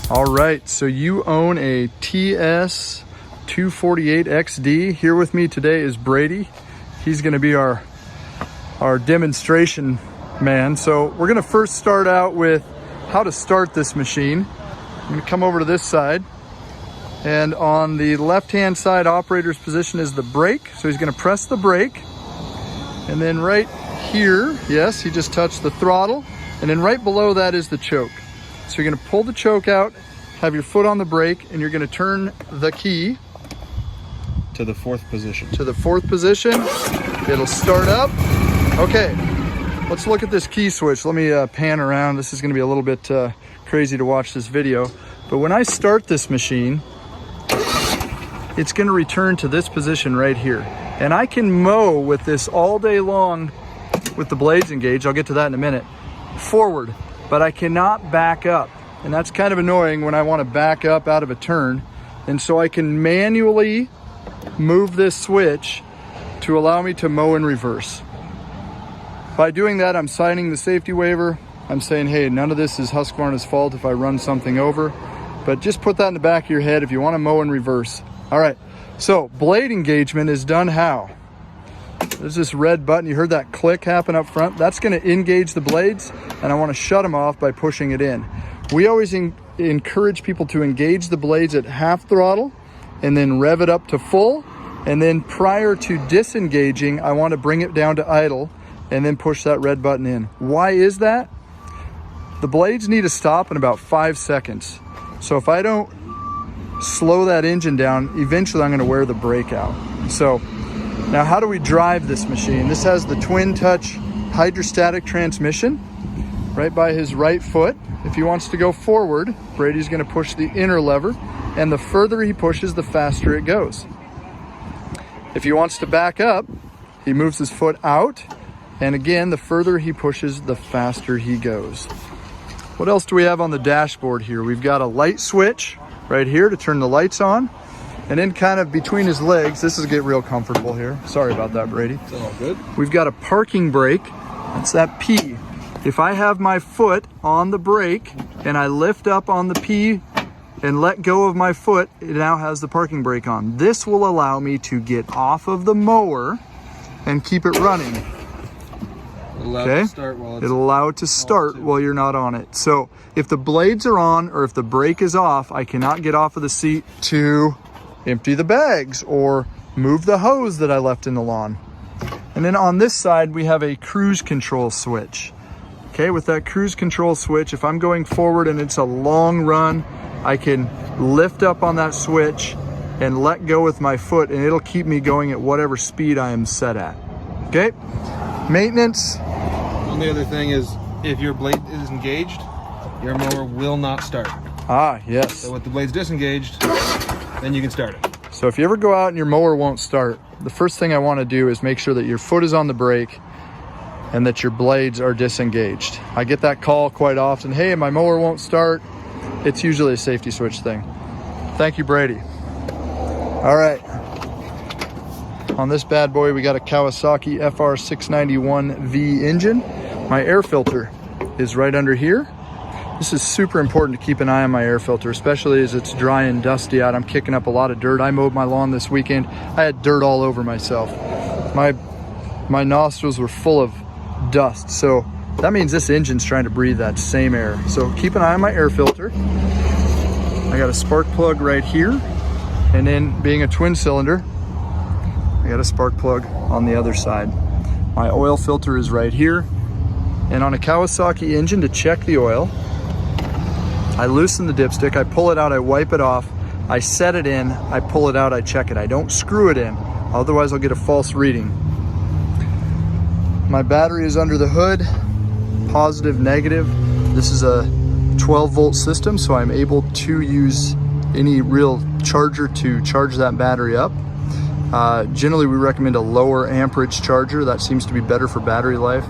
All right, so you own a TS 248XD. Here with me today is Brady. He's gonna be our demonstration man. So we're gonna first start out with how to start this machine. I'm gonna come over to this side, and on the left-hand side operator's position is the brake. So he's gonna press the brake, and then right here, yes, he just touched the throttle, and then right below that is the choke. So you're gonna pull the choke out, have your foot on the brake, and you're gonna turn the key to the fourth position. To the fourth position. It'll start up. Okay, let's look at this key switch. Let me pan around. This is gonna be a little bit crazy to watch this video. But when I start this machine, it's gonna return to this position right here. And I can mow with this all day long with the blades engaged. I'll get to that in a minute. Forward, but I cannot back up. And that's kind of annoying when I want to back up out of a turn. And so I can manually move this switch to allow me to mow in reverse. By doing that, I'm signing the safety waiver. I'm saying, hey, none of this is Husqvarna's fault if I run something over. But just put that in the back of your head if you want to mow in reverse. All right, so blade engagement is done how? There's this red button. You heard that click happen up front. That's going to engage the blades, and I want to shut them off by pushing it in. We always encourage people to engage the blades at half throttle and then rev it up to full. And then prior to disengaging, I want to bring it down to idle and then push that red button in. Why is that? The blades need to stop in about 5 seconds. So if I don't slow that engine down, eventually I'm going to wear the brake out. So now how do we drive this machine? This has the twin touch hydrostatic transmission right by his right foot. If he wants to go forward, Brady's going to push the inner lever, and the further he pushes, the faster it goes. If he wants to back up, he moves his foot out, and again, the further he pushes, the faster he goes. What else do we have on the dashboard here? We've got a light switch right here to turn the lights on, and then kind of between his legs, this is get real comfortable here. Sorry about that, Brady. It's all good. We've got a parking brake. That's that P. If I have my foot on the brake and I lift up on the P and let go of my foot, it now has the parking brake on. This will allow me to get off of the mower and keep it running. Okay? It'll allow it to start while you're not on it. So if the blades are on or if the brake is off, I cannot get off of the seat to empty the bags or move the hose that I left in the lawn. And then on this side, we have a cruise control switch. Okay, with that cruise control switch, if I'm going forward and it's a long run, I can lift up on that switch and let go with my foot, and it'll keep me going at whatever speed I am set at. Okay, maintenance. The only other thing is if your blade is engaged, your mower will not start. Ah, yes. So with the blades disengaged, then you can start it. So if you ever go out and your mower won't start, the first thing I want to do is make sure that your foot is on the brake and that your blades are disengaged. I get that call quite often. Hey, my mower won't start. It's usually a safety switch thing. Thank you, Brady. All right. On this bad boy, we got a Kawasaki FR691V engine. My air filter is right under here. This is super important to keep an eye on my air filter, especially as it's dry and dusty out. I'm kicking up a lot of dirt. I mowed my lawn this weekend. I had dirt all over myself. My nostrils were full of dust. So that means this engine's trying to breathe that same air. So keep an eye on my air filter. I got a spark plug right here. And then being a twin cylinder, I got a spark plug on the other side. My oil filter is right here. And on a Kawasaki engine, to check the oil, I loosen the dipstick, I pull it out, I wipe it off, I set it in, I pull it out, I check it. I don't screw it in, otherwise I'll get a false reading. My battery is under the hood, positive, negative. This is a 12-volt system, so I'm able to use any real charger to charge that battery up. Generally, we recommend a lower amperage charger. That seems to be better for battery life.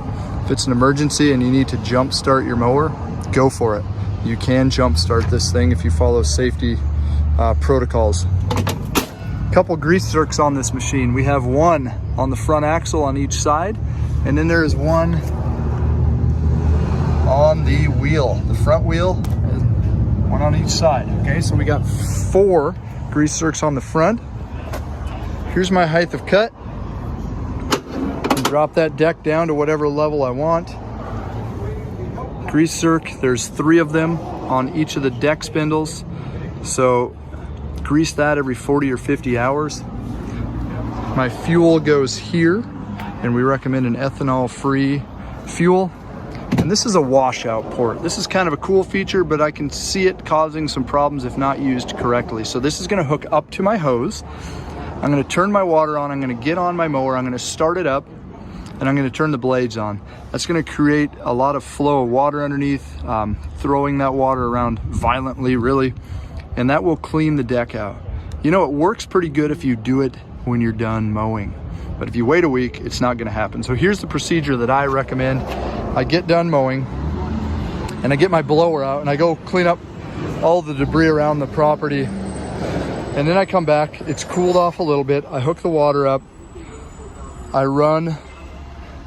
If it's an emergency and you need to jump start your mower, go for it. You can jump start this thing if you follow safety protocols. Couple grease zerks on this machine. We have one on the front axle on each side, and then there is one on the wheel. The front wheel one on each side. Okay, so we got 4 grease zerks on the front. Here's my height of cut. Drop that deck down to whatever level I want. Grease zerk, there's 3 of them on each of the deck spindles. So grease that every 40 or 50 hours. My fuel goes here, and we recommend an ethanol-free fuel. And this is a washout port. This is kind of a cool feature, but I can see it causing some problems if not used correctly. So this is gonna hook up to my hose. I'm gonna turn my water on, I'm gonna get on my mower, I'm gonna start it up, and I'm gonna turn the blades on. That's gonna create a lot of flow of water underneath, throwing that water around violently, really, and that will clean the deck out. You know, it works pretty good if you do it when you're done mowing. But if you wait a week, it's not gonna happen. So here's the procedure that I recommend. I get done mowing, and I get my blower out, and I go clean up all the debris around the property. And then I come back, it's cooled off a little bit. I hook the water up, I run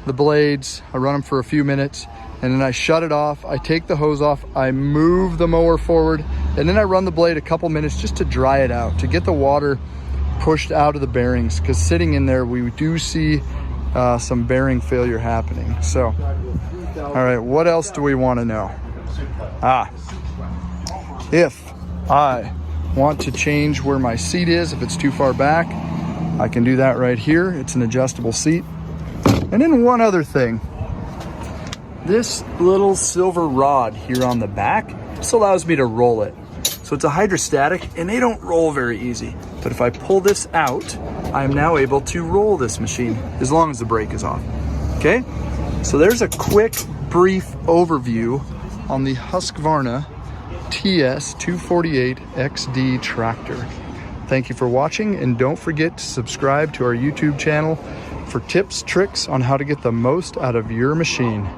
the blades, I run them for a few minutes, and then I shut it off. I take the hose off, I move the mower forward, and then I run the blade a couple minutes just to dry it out, to get the water pushed out of the bearings, because sitting in there, we do see some bearing failure happening. So, all right, what else do we want to know? If I want to change where my seat is, if it's too far back, I can do that right here. It's an adjustable seat. And then one other thing, this little silver rod here on the back, this allows me to roll it. So it's a hydrostatic, and they don't roll very easy. But if I pull this out, I'm now able to roll this machine as long as the brake is off. Okay, so there's a quick, brief overview on the Husqvarna TS248XD tractor. Thank you for watching, and don't forget to subscribe to our YouTube channel for tips, tricks on how to get the most out of your machine.